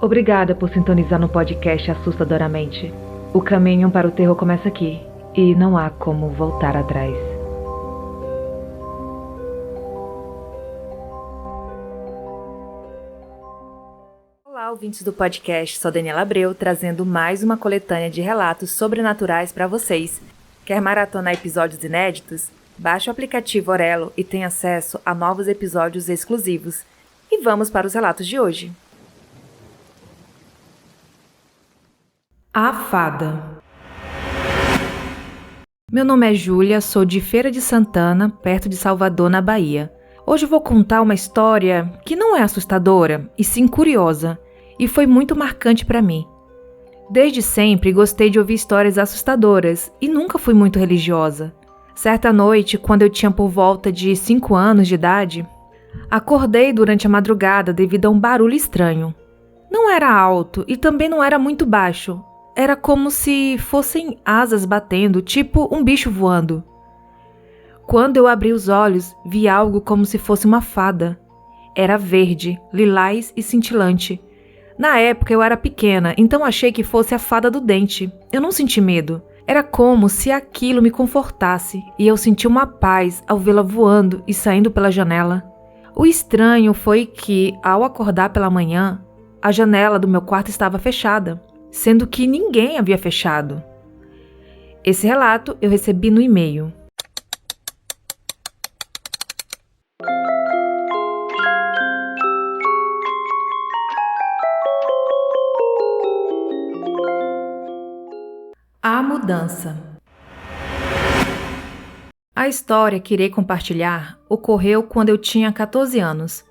Obrigada por sintonizar no podcast Assustadoramente. O caminho para o terror começa aqui, e não há como voltar atrás. Olá, ouvintes do podcast, sou Daniela Abreu, trazendo mais uma coletânea de relatos sobrenaturais para vocês. Quer maratonar episódios inéditos? Baixe o aplicativo Orelo e tenha acesso a novos episódios exclusivos. E vamos para os relatos de hoje. A Fada. Meu nome é Júlia, sou de Feira de Santana, perto de Salvador, na Bahia. Hoje vou contar uma história que não é assustadora, e sim curiosa, e foi muito marcante para mim. Desde sempre gostei de ouvir histórias assustadoras e nunca fui muito religiosa. Certa noite, quando eu tinha por volta de 5 anos de idade, acordei durante a madrugada devido a um barulho estranho. Não era alto e também não era muito baixo. Era como se fossem asas batendo, tipo um bicho voando. Quando eu abri os olhos, vi algo como se fosse uma fada. Era verde, lilás e cintilante. Na época eu era pequena, então achei que fosse a fada do dente. Eu não senti medo. Era como se aquilo me confortasse e eu senti uma paz ao vê-la voando e saindo pela janela. O estranho foi que, ao acordar pela manhã, a janela do meu quarto estava fechada, sendo que ninguém havia fechado. Esse relato eu recebi no e-mail. A mudança. A história que irei compartilhar ocorreu quando eu tinha 14 anos.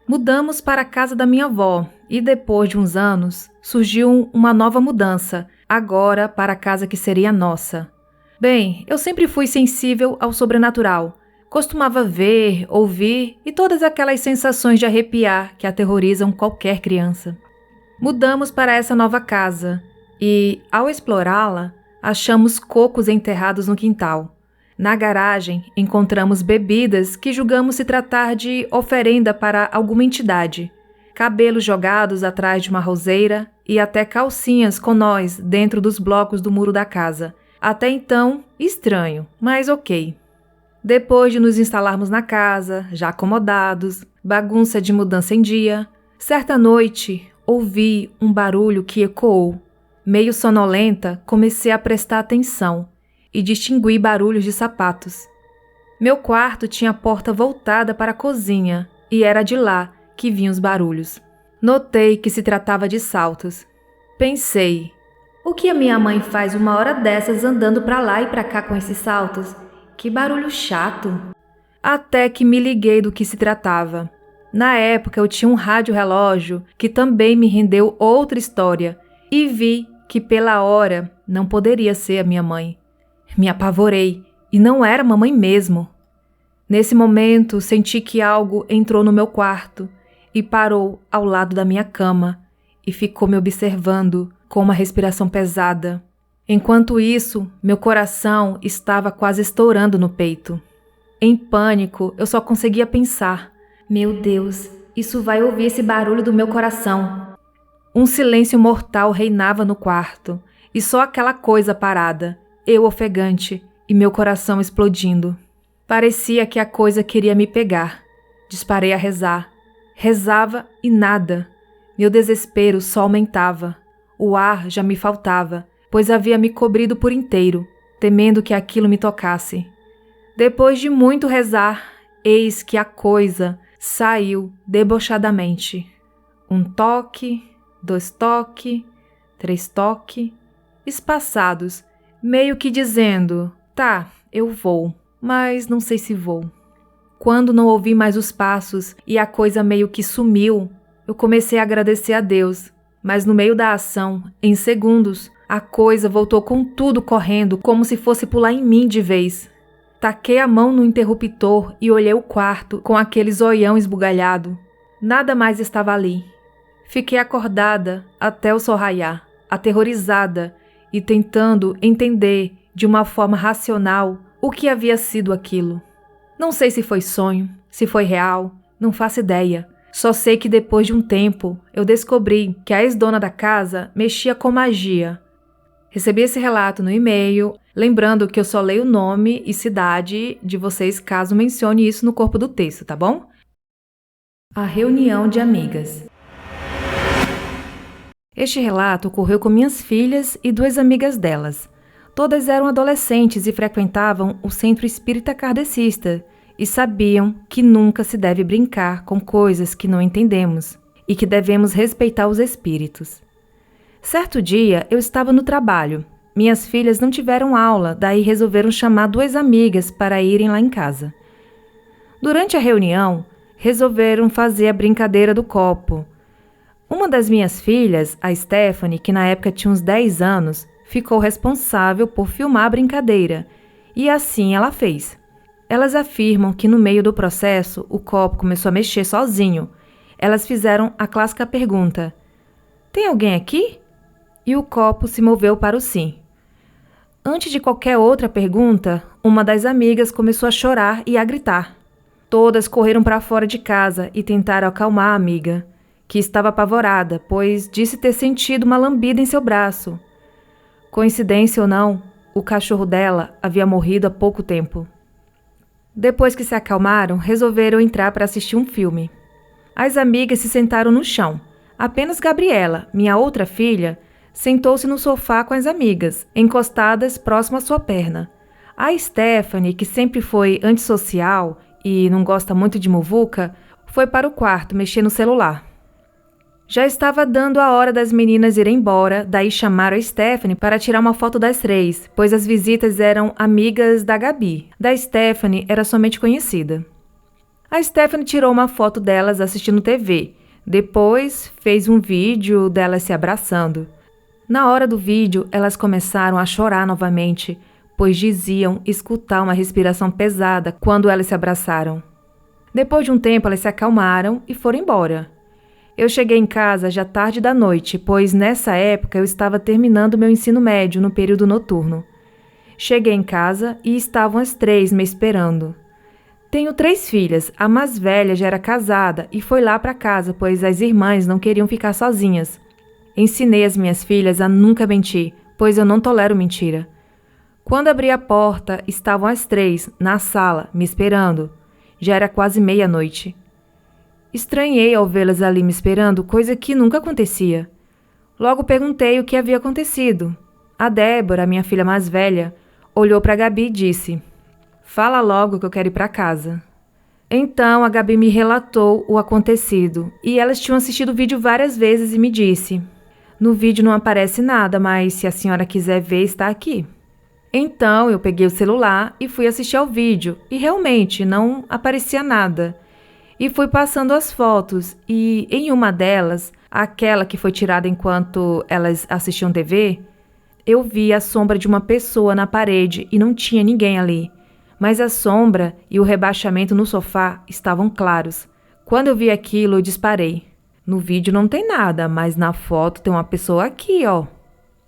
Mudamos para a casa da minha avó e depois de uns anos surgiu uma nova mudança, agora para a casa que seria nossa. Bem, eu sempre fui sensível ao sobrenatural. Costumava ver, ouvir e todas aquelas sensações de arrepiar que aterrorizam qualquer criança. Mudamos para essa nova casa e, ao explorá-la, achamos cocos enterrados no quintal. Na garagem, encontramos bebidas que julgamos se tratar de oferenda para alguma entidade, cabelos jogados atrás de uma roseira e até calcinhas com nós dentro dos blocos do muro da casa. Até então, estranho, mas ok. Depois de nos instalarmos na casa, já acomodados, bagunça de mudança em dia, certa noite ouvi um barulho que ecoou. Meio sonolenta, comecei a prestar atenção e distingui barulhos de sapatos. Meu quarto tinha a porta voltada para a cozinha e era de lá que vinham os barulhos. Notei que se tratava de saltos. Pensei, o que a minha mãe faz uma hora dessas andando para lá e para cá com esses saltos? Que barulho chato! Até que me liguei do que se tratava. Na época eu tinha um rádio-relógio que também me rendeu outra história e vi que pela hora não poderia ser a minha mãe. Me apavorei, e não era mamãe mesmo. Nesse momento, senti que algo entrou no meu quarto e parou ao lado da minha cama e ficou me observando com uma respiração pesada. Enquanto isso, meu coração estava quase estourando no peito. Em pânico, eu só conseguia pensar: meu Deus, isso vai ouvir esse barulho do meu coração. Um silêncio mortal reinava no quarto, e só aquela coisa parada, eu ofegante e meu coração explodindo. Parecia que a coisa queria me pegar. Disparei a rezar. Rezava e nada. Meu desespero só aumentava. O ar já me faltava, pois havia me cobrido por inteiro, temendo que aquilo me tocasse. Depois de muito rezar, eis que a coisa saiu debochadamente. 1 toque, 2 toque, 3 toque, espaçados, meio que dizendo, tá, eu vou, mas não sei se vou. Quando não ouvi mais os passos e a coisa meio que sumiu, eu comecei a agradecer a Deus, mas no meio da ação, em segundos, a coisa voltou com tudo correndo como se fosse pular em mim de vez. Taquei a mão no interruptor e olhei o quarto com aquele zoião esbugalhado. Nada mais estava ali. Fiquei acordada até o sol raiar, aterrorizada e tentando entender de uma forma racional o que havia sido aquilo. Não sei se foi sonho, se foi real, não faço ideia. Só sei que depois de um tempo, eu descobri que a ex-dona da casa mexia com magia. Recebi esse relato no e-mail, lembrando que eu só leio o nome e cidade de vocês caso mencione isso no corpo do texto, tá bom? A reunião de amigas. Este relato ocorreu com minhas filhas e 2 amigas delas. Todas eram adolescentes e frequentavam o centro espírita kardecista e sabiam que nunca se deve brincar com coisas que não entendemos e que devemos respeitar os espíritos. Certo dia, eu estava no trabalho. Minhas filhas não tiveram aula, daí resolveram chamar 2 amigas para irem lá em casa. Durante a reunião, resolveram fazer a brincadeira do copo. Uma das minhas filhas, a Stephanie, que na época tinha uns 10 anos, ficou responsável por filmar a brincadeira, e assim ela fez. Elas afirmam que no meio do processo o copo começou a mexer sozinho. Elas fizeram a clássica pergunta: "Tem alguém aqui?" E o copo se moveu para o sim. Antes de qualquer outra pergunta, uma das amigas começou a chorar e a gritar. Todas correram para fora de casa e tentaram acalmar a amiga, que estava apavorada, pois disse ter sentido uma lambida em seu braço. Coincidência ou não, o cachorro dela havia morrido há pouco tempo. Depois que se acalmaram, resolveram entrar para assistir um filme. As amigas se sentaram no chão. Apenas Gabriela, minha outra filha, sentou-se no sofá com as amigas, encostadas próximo à sua perna. A Stephanie, que sempre foi antissocial e não gosta muito de muvuca, foi para o quarto mexer no celular. Já estava dando a hora das meninas irem embora, daí chamaram a Stephanie para tirar uma foto das 3, pois as visitas eram amigas da Gabi. Da Stephanie era somente conhecida. A Stephanie tirou uma foto delas assistindo TV. Depois fez um vídeo delas se abraçando. Na hora do vídeo, elas começaram a chorar novamente, pois diziam escutar uma respiração pesada quando elas se abraçaram. Depois de um tempo, elas se acalmaram e foram embora. Eu cheguei em casa já tarde da noite, pois nessa época eu estava terminando meu ensino médio no período noturno. Cheguei em casa e estavam as 3 me esperando. Tenho 3 filhas, a mais velha já era casada e foi lá para casa, pois as irmãs não queriam ficar sozinhas. Ensinei as minhas filhas a nunca mentir, pois eu não tolero mentira. Quando abri a porta, estavam as 3 na sala, me esperando. Já era quase meia-noite. Estranhei ao vê-las ali me esperando, coisa que nunca acontecia. Logo perguntei o que havia acontecido. A Débora, minha filha mais velha, olhou para a Gabi e disse: "Fala logo que eu quero ir para casa." Então a Gabi me relatou o acontecido, e elas tinham assistido o vídeo várias vezes e me disse: "No vídeo não aparece nada, mas se a senhora quiser ver, está aqui." Então eu peguei o celular e fui assistir ao vídeo, e realmente não aparecia nada. E fui passando as fotos, e em uma delas, aquela que foi tirada enquanto elas assistiam TV, eu vi a sombra de uma pessoa na parede e não tinha ninguém ali. Mas a sombra e o rebaixamento no sofá estavam claros. Quando eu vi aquilo, eu disparei: "No vídeo não tem nada, mas na foto tem uma pessoa aqui, ó."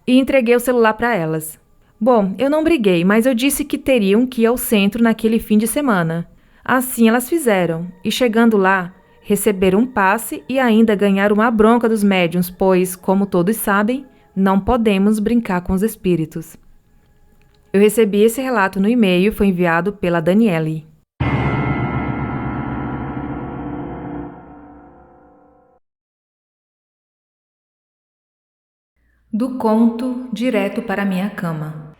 E entreguei o celular para elas. Bom, eu não briguei, mas eu disse que teriam que ir ao centro naquele fim de semana. Assim elas fizeram, e chegando lá, receberam um passe e ainda ganharam uma bronca dos médiuns, pois, como todos sabem, não podemos brincar com os espíritos. Eu recebi esse relato no e-mail e foi enviado pela Daniele. Do conto direto para minha cama.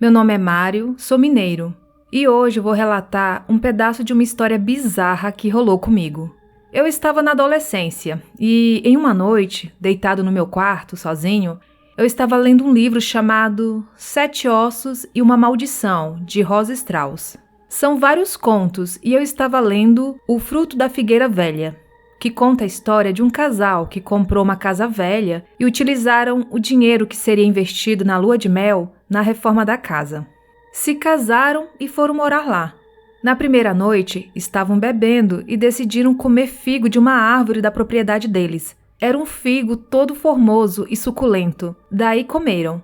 Meu nome é Mário, sou mineiro. E hoje vou relatar um pedaço de uma história bizarra que rolou comigo. Eu estava na adolescência e, em uma noite, deitado no meu quarto, sozinho, eu estava lendo um livro chamado 7 Ossos e uma Maldição, de Rosa Strauss. São vários contos e eu estava lendo O Fruto da Figueira Velha, que conta a história de um casal que comprou uma casa velha e utilizaram o dinheiro que seria investido na lua de mel na reforma da casa. Se casaram e foram morar lá. Na primeira noite, estavam bebendo e decidiram comer figo de uma árvore da propriedade deles. Era um figo todo formoso e suculento. Daí comeram.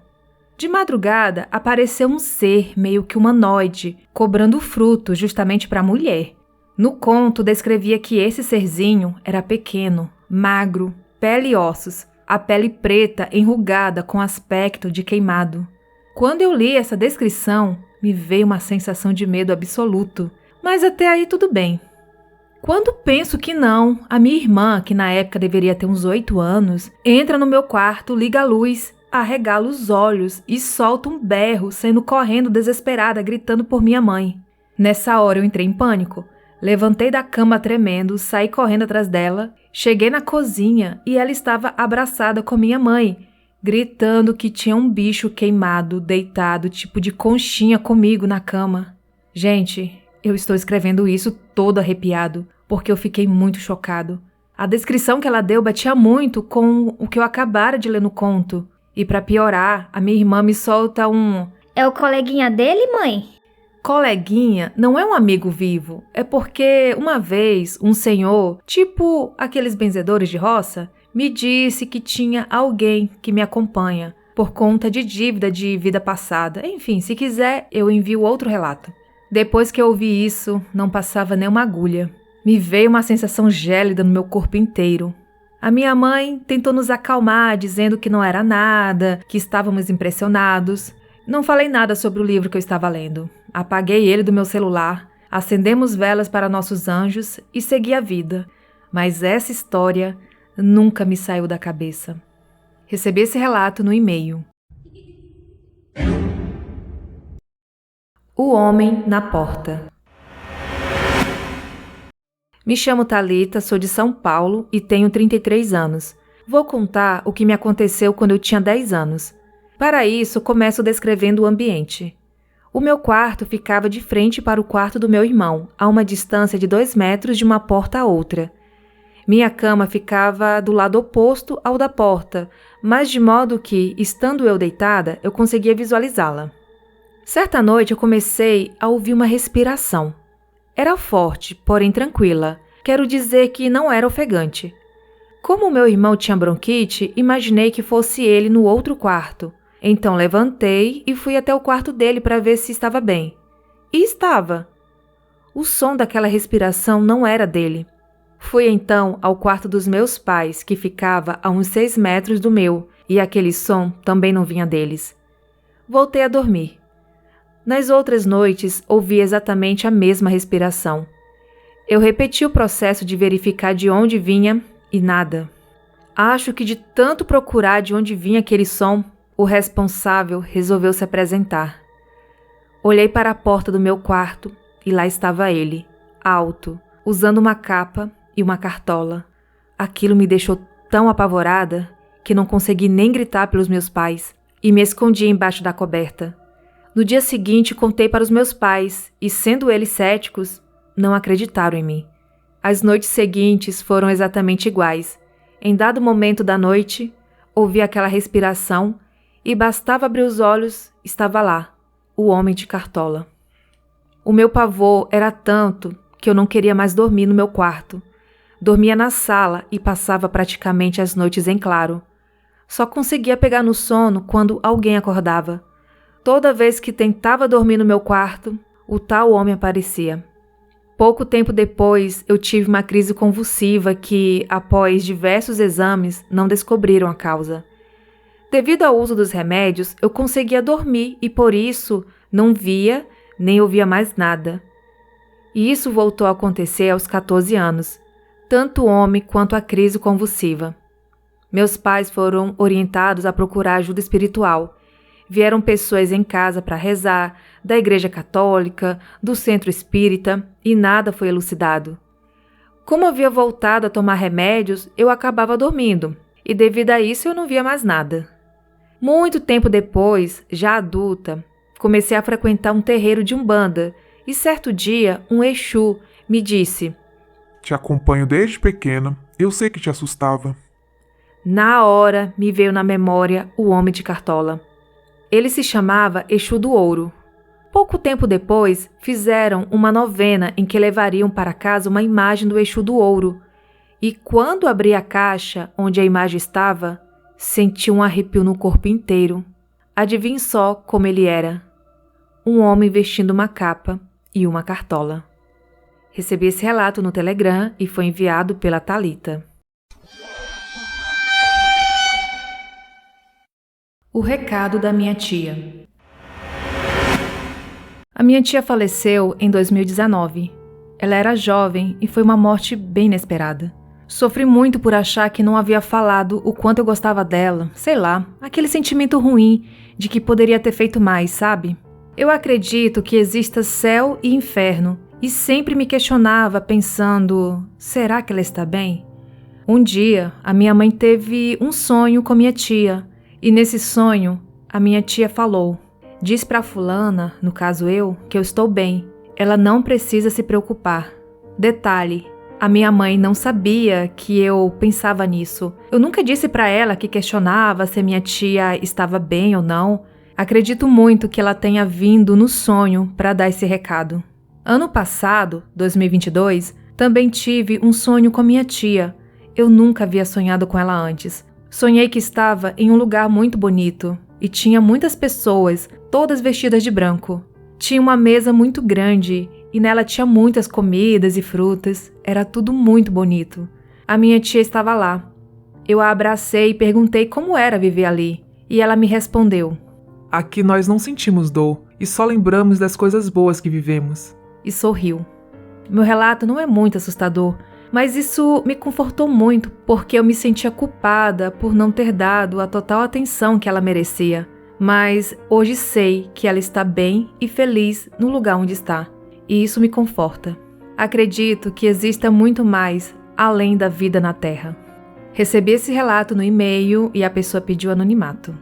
De madrugada, apareceu um ser meio que humanoide, cobrando fruto justamente para a mulher. No conto, descrevia que esse serzinho era pequeno, magro, pele e ossos, a pele preta, enrugada, com aspecto de queimado. Quando eu li essa descrição, me veio uma sensação de medo absoluto, mas até aí tudo bem. Quando penso que não, a minha irmã, que na época deveria ter uns 8 anos, entra no meu quarto, liga a luz, arregala os olhos e solta um berro, saindo correndo desesperada, gritando por minha mãe. Nessa hora eu entrei em pânico. Levantei da cama tremendo, saí correndo atrás dela, cheguei na cozinha e ela estava abraçada com minha mãe, gritando que tinha um bicho queimado, deitado, tipo de conchinha comigo na cama. Gente, eu estou escrevendo isso todo arrepiado, porque eu fiquei muito chocado. A descrição que ela deu batia muito com o que eu acabara de ler no conto. E para piorar, a minha irmã me solta um... É o coleguinha dele, mãe? Coleguinha não é um amigo vivo, é porque uma vez um senhor, tipo aqueles benzedores de roça, me disse que tinha alguém que me acompanha por conta de dívida de vida passada. Enfim, se quiser, eu envio outro relato. Depois que eu ouvi isso, não passava nem uma agulha. Me veio uma sensação gélida no meu corpo inteiro. A minha mãe tentou nos acalmar, dizendo que não era nada, que estávamos impressionados. Não falei nada sobre o livro que eu estava lendo. Apaguei ele do meu celular, acendemos velas para nossos anjos e segui a vida. Mas essa história nunca me saiu da cabeça. Recebi esse relato no e-mail. O Homem na Porta. Me chamo Thalita, sou de São Paulo e tenho 33 anos. Vou contar o que me aconteceu quando eu tinha 10 anos. Para isso, começo descrevendo o ambiente. O meu quarto ficava de frente para o quarto do meu irmão, a uma distância de 2 metros de uma porta a outra. Minha cama ficava do lado oposto ao da porta, mas de modo que, estando eu deitada, eu conseguia visualizá-la. Certa noite eu comecei a ouvir uma respiração. Era forte, porém tranquila. Quero dizer que não era ofegante. Como o meu irmão tinha bronquite, imaginei que fosse ele no outro quarto. Então levantei e fui até o quarto dele para ver se estava bem. E estava. O som daquela respiração não era dele. Fui então ao quarto dos meus pais, que ficava a uns 6 metros do meu, e aquele som também não vinha deles. Voltei a dormir. Nas outras noites, ouvi exatamente a mesma respiração. Eu repeti o processo de verificar de onde vinha e nada. Acho que de tanto procurar de onde vinha aquele som, o responsável resolveu se apresentar. Olhei para a porta do meu quarto e lá estava ele, alto, usando uma capa e uma cartola. Aquilo me deixou tão apavorada que não consegui nem gritar pelos meus pais e me escondi embaixo da coberta. No dia seguinte, contei para os meus pais e, sendo eles céticos, não acreditaram em mim. As noites seguintes foram exatamente iguais. Em dado momento da noite, ouvi aquela respiração e bastava abrir os olhos, estava lá, o homem de cartola. O meu pavor era tanto que eu não queria mais dormir no meu quarto. Dormia na sala e passava praticamente as noites em claro. Só conseguia pegar no sono quando alguém acordava. Toda vez que tentava dormir no meu quarto, o tal homem aparecia. Pouco tempo depois, eu tive uma crise convulsiva que, após diversos exames, não descobriram a causa. Devido ao uso dos remédios, eu conseguia dormir e, por isso, não via nem ouvia mais nada. E isso voltou a acontecer aos 14 anos, tanto o homem quanto a crise convulsiva. Meus pais foram orientados a procurar ajuda espiritual. Vieram pessoas em casa para rezar, da igreja católica, do centro espírita, e nada foi elucidado. Como havia voltado a tomar remédios, eu acabava dormindo, e devido a isso eu não via mais nada. Muito tempo depois, já adulta, comecei a frequentar um terreiro de Umbanda, e certo dia um Exu me disse: "Te acompanho desde pequena, eu sei que te assustava." Na hora me veio na memória o homem de cartola. Ele se chamava Exu do Ouro. Pouco tempo depois, fizeram uma novena em que levariam para casa uma imagem do Exu do Ouro. E quando abri a caixa onde a imagem estava, senti um arrepio no corpo inteiro. Adivinhe só como ele era. Um homem vestindo uma capa e uma cartola. Recebi esse relato no Telegram e foi enviado pela Thalita. O recado da minha tia. A minha tia faleceu em 2019. Ela era jovem e foi uma morte bem inesperada. Sofri muito por achar que não havia falado o quanto eu gostava dela, sei lá, aquele sentimento ruim de que poderia ter feito mais, sabe? Eu acredito que exista céu e inferno e sempre me questionava pensando, será que ela está bem? Um dia, a minha mãe teve um sonho com minha tia e nesse sonho, a minha tia falou, diz pra fulana, no caso eu, que eu estou bem, ela não precisa se preocupar. Detalhe, a minha mãe não sabia que eu pensava nisso. Eu nunca disse pra ela que questionava se minha tia estava bem ou não. Acredito muito que ela tenha vindo no sonho para dar esse recado. Ano passado, 2022, também tive um sonho com minha tia. Eu nunca havia sonhado com ela antes. Sonhei que estava em um lugar muito bonito e tinha muitas pessoas, todas vestidas de branco. Tinha uma mesa muito grande e nela tinha muitas comidas e frutas. Era tudo muito bonito. A minha tia estava lá. Eu a abracei e perguntei como era viver ali. E ela me respondeu. Aqui nós não sentimos dor e só lembramos das coisas boas que vivemos. E sorriu. Meu relato não é muito assustador, mas isso me confortou muito porque eu me sentia culpada por não ter dado a total atenção que ela merecia. Mas hoje sei que ela está bem e feliz no lugar onde está. E isso me conforta. Acredito que exista muito mais além da vida na Terra. Recebi esse relato no e-mail e a pessoa pediu anonimato.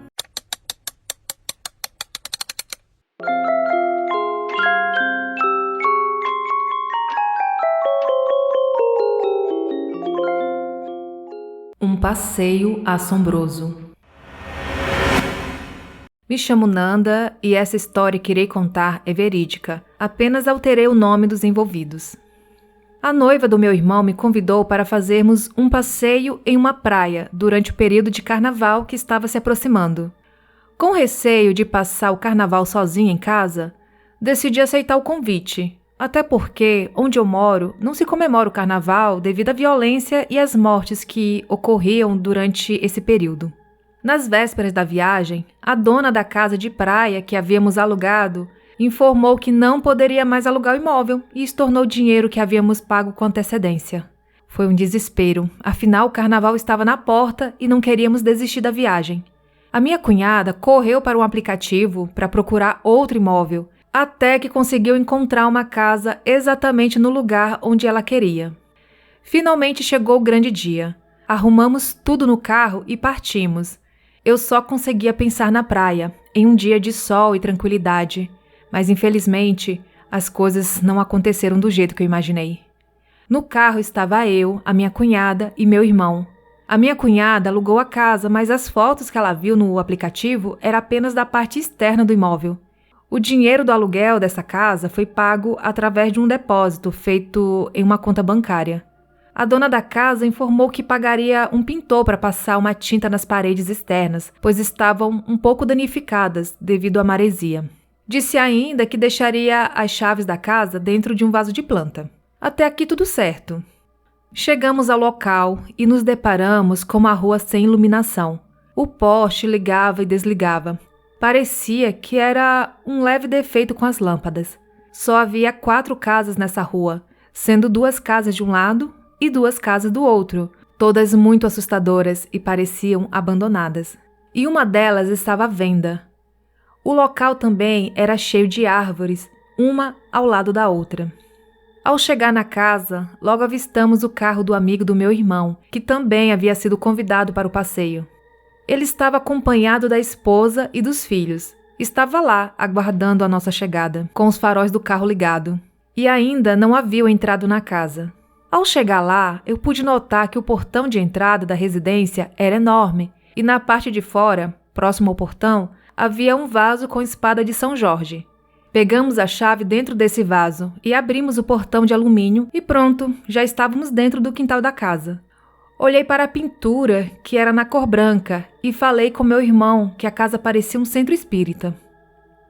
Um passeio assombroso. Me chamo Nanda e essa história que irei contar é verídica. Apenas alterei o nome dos envolvidos. A noiva do meu irmão me convidou para fazermos um passeio em uma praia durante o período de carnaval que estava se aproximando. Com receio de passar o carnaval sozinha em casa, decidi aceitar o convite. Até porque, onde eu moro, não se comemora o carnaval devido à violência e às mortes que ocorriam durante esse período. Nas vésperas da viagem, a dona da casa de praia que havíamos alugado informou que não poderia mais alugar o imóvel e estornou o dinheiro que havíamos pago com antecedência. Foi um desespero, afinal o carnaval estava na porta e não queríamos desistir da viagem. A minha cunhada correu para um aplicativo para procurar outro imóvel, até que conseguiu encontrar uma casa exatamente no lugar onde ela queria. Finalmente chegou o grande dia. Arrumamos tudo no carro e partimos. Eu só conseguia pensar na praia, em um dia de sol e tranquilidade. Mas infelizmente, as coisas não aconteceram do jeito que eu imaginei. No carro estava eu, a minha cunhada e meu irmão. A minha cunhada alugou a casa, mas as fotos que ela viu no aplicativo eram apenas da parte externa do imóvel. O dinheiro do aluguel dessa casa foi pago através de um depósito feito em uma conta bancária. A dona da casa informou que pagaria um pintor para passar uma tinta nas paredes externas, pois estavam um pouco danificadas devido à maresia. Disse ainda que deixaria as chaves da casa dentro de um vaso de planta. Até aqui tudo certo. Chegamos ao local e nos deparamos com uma rua sem iluminação. O poste ligava e desligava. Parecia que era um leve defeito com as lâmpadas. Só havia 4 casas nessa rua, sendo 2 casas de um lado e 2 casas do outro, todas muito assustadoras e pareciam abandonadas. E uma delas estava à venda. O local também era cheio de árvores, uma ao lado da outra. Ao chegar na casa, logo avistamos o carro do amigo do meu irmão, que também havia sido convidado para o passeio. Ele estava acompanhado da esposa e dos filhos. Estava lá, aguardando a nossa chegada, com os faróis do carro ligado. E ainda não haviam entrado na casa. Ao chegar lá, eu pude notar que o portão de entrada da residência era enorme, e na parte de fora, próximo ao portão, havia um vaso com espada de São Jorge. Pegamos a chave dentro desse vaso e abrimos o portão de alumínio e pronto, já estávamos dentro do quintal da casa. Olhei para a pintura, que era na cor branca, e falei com meu irmão que a casa parecia um centro espírita.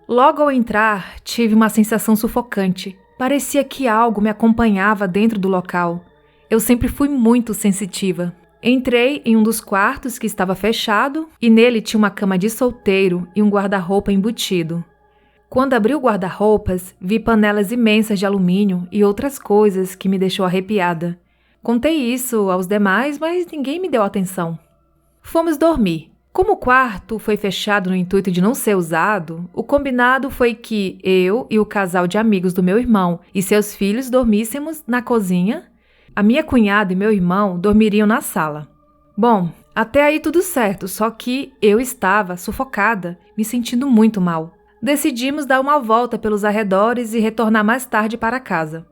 Logo ao entrar, tive uma sensação sufocante. Parecia que algo me acompanhava dentro do local. Eu sempre fui muito sensitiva. Entrei em um dos quartos que estava fechado e nele tinha uma cama de solteiro e um guarda-roupa embutido. Quando abri o guarda-roupas, vi panelas imensas de alumínio e outras coisas que me deixou arrepiada. Contei isso aos demais, mas ninguém me deu atenção. Fomos dormir. Como o quarto foi fechado no intuito de não ser usado, o combinado foi que eu e o casal de amigos do meu irmão e seus filhos dormíssemos na cozinha. A minha cunhada e meu irmão dormiriam na sala. Bom, até aí tudo certo, só que eu estava sufocada, me sentindo muito mal. Decidimos dar uma volta pelos arredores e retornar mais tarde para casa.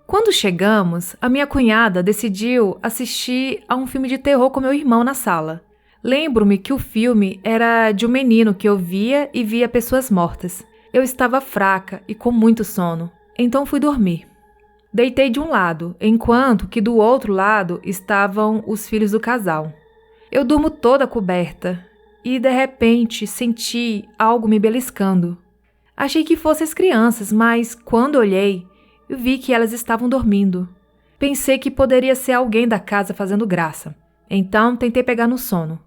Quando chegamos, a minha cunhada decidiu assistir a um filme de terror com meu irmão na sala. Lembro-me que o filme era de um menino que ouvia e via pessoas mortas. Eu estava fraca e com muito sono, então fui dormir. Deitei de um lado, enquanto que do outro lado estavam os filhos do casal. Eu durmo toda coberta e, de repente, senti algo me beliscando. Achei que fossem as crianças, mas, quando olhei, vi que elas estavam dormindo. Pensei que poderia ser alguém da casa fazendo graça. Então, tentei pegar no sono.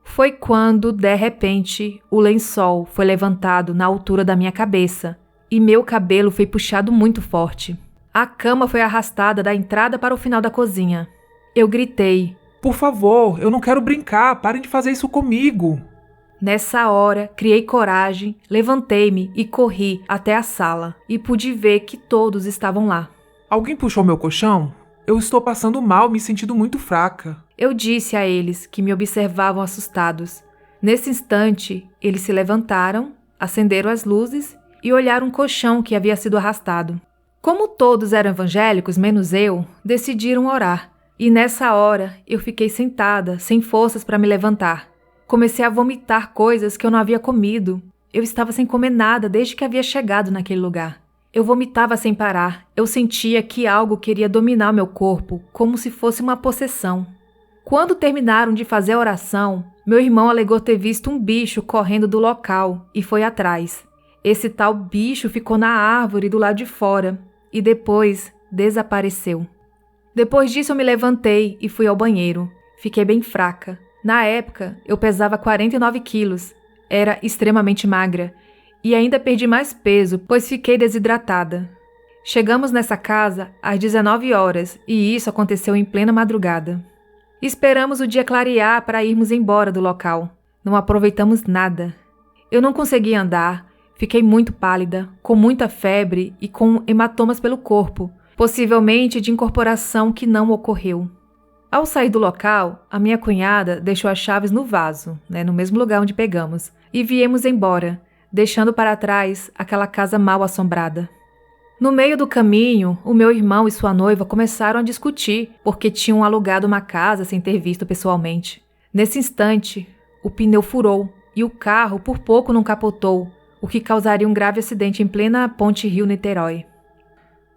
Foi quando, de repente, o lençol foi levantado na altura da minha cabeça e meu cabelo foi puxado muito forte. A cama foi arrastada da entrada para o final da cozinha. Eu gritei. Por favor, eu não quero brincar, parem de fazer isso comigo. Nessa hora, criei coragem, levantei-me e corri até a sala e pude ver que todos estavam lá. Alguém puxou meu colchão? Eu estou passando mal, me sentindo muito fraca. Eu disse a eles, que me observavam assustados. Nesse instante, eles se levantaram, acenderam as luzes e olharam um colchão que havia sido arrastado. Como todos eram evangélicos, menos eu, decidiram orar. E nessa hora, eu fiquei sentada, sem forças para me levantar. Comecei a vomitar coisas que eu não havia comido. Eu estava sem comer nada desde que havia chegado naquele lugar. Eu vomitava sem parar. Eu sentia que algo queria dominar meu corpo, como se fosse uma possessão. Quando terminaram de fazer a oração, meu irmão alegou ter visto um bicho correndo do local e foi atrás. Esse tal bicho ficou na árvore do lado de fora e depois desapareceu. Depois disso eu me levantei e fui ao banheiro. Fiquei bem fraca. Na época, eu pesava 49 quilos. Era extremamente magra. E ainda perdi mais peso, pois fiquei desidratada. Chegamos nessa casa às 19 horas e isso aconteceu em plena madrugada. Esperamos o dia clarear para irmos embora do local. Não aproveitamos nada. Eu não conseguia andar, fiquei muito pálida, com muita febre e com hematomas pelo corpo, possivelmente de incorporação que não ocorreu. Ao sair do local, a minha cunhada deixou as chaves no vaso, no mesmo lugar onde pegamos, e viemos embora, deixando para trás aquela casa mal assombrada. No meio do caminho, o meu irmão e sua noiva começaram a discutir porque tinham alugado uma casa sem ter visto pessoalmente. Nesse instante, o pneu furou e o carro por pouco não capotou, o que causaria um grave acidente em plena Ponte Rio-Niterói.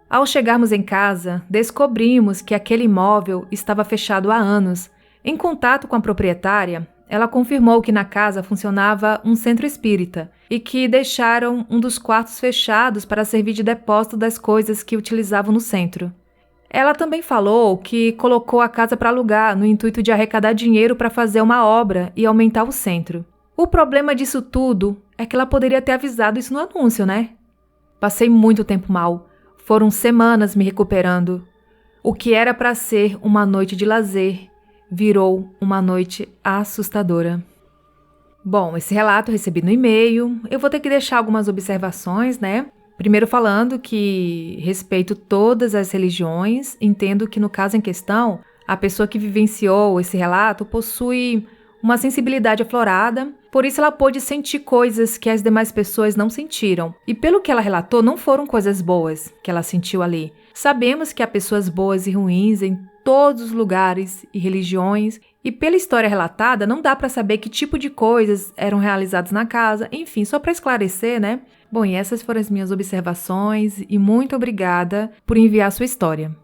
Ao chegarmos em casa, descobrimos que aquele imóvel estava fechado há anos. Em contato com a proprietária, ela confirmou que na casa funcionava um centro espírita e que deixaram um dos quartos fechados para servir de depósito das coisas que utilizavam no centro. Ela também falou que colocou a casa para alugar no intuito de arrecadar dinheiro para fazer uma obra e aumentar o centro. O problema disso tudo é que ela poderia ter avisado isso no anúncio, né? Passei muito tempo mal. Foram semanas me recuperando. O que era para ser uma noite de lazer virou uma noite assustadora. Bom, esse relato eu recebi no e-mail. Eu vou ter que deixar algumas observações, Primeiro falando que respeito todas as religiões, entendo que no caso em questão, a pessoa que vivenciou esse relato possui uma sensibilidade aflorada, por isso ela pôde sentir coisas que as demais pessoas não sentiram. E pelo que ela relatou, não foram coisas boas que ela sentiu ali. Sabemos que há pessoas boas e ruins em todos os lugares e religiões, e pela história relatada, não dá para saber que tipo de coisas eram realizadas na casa. Enfim, só para esclarecer, Bom, e essas foram as minhas observações, e muito obrigada por enviar a sua história.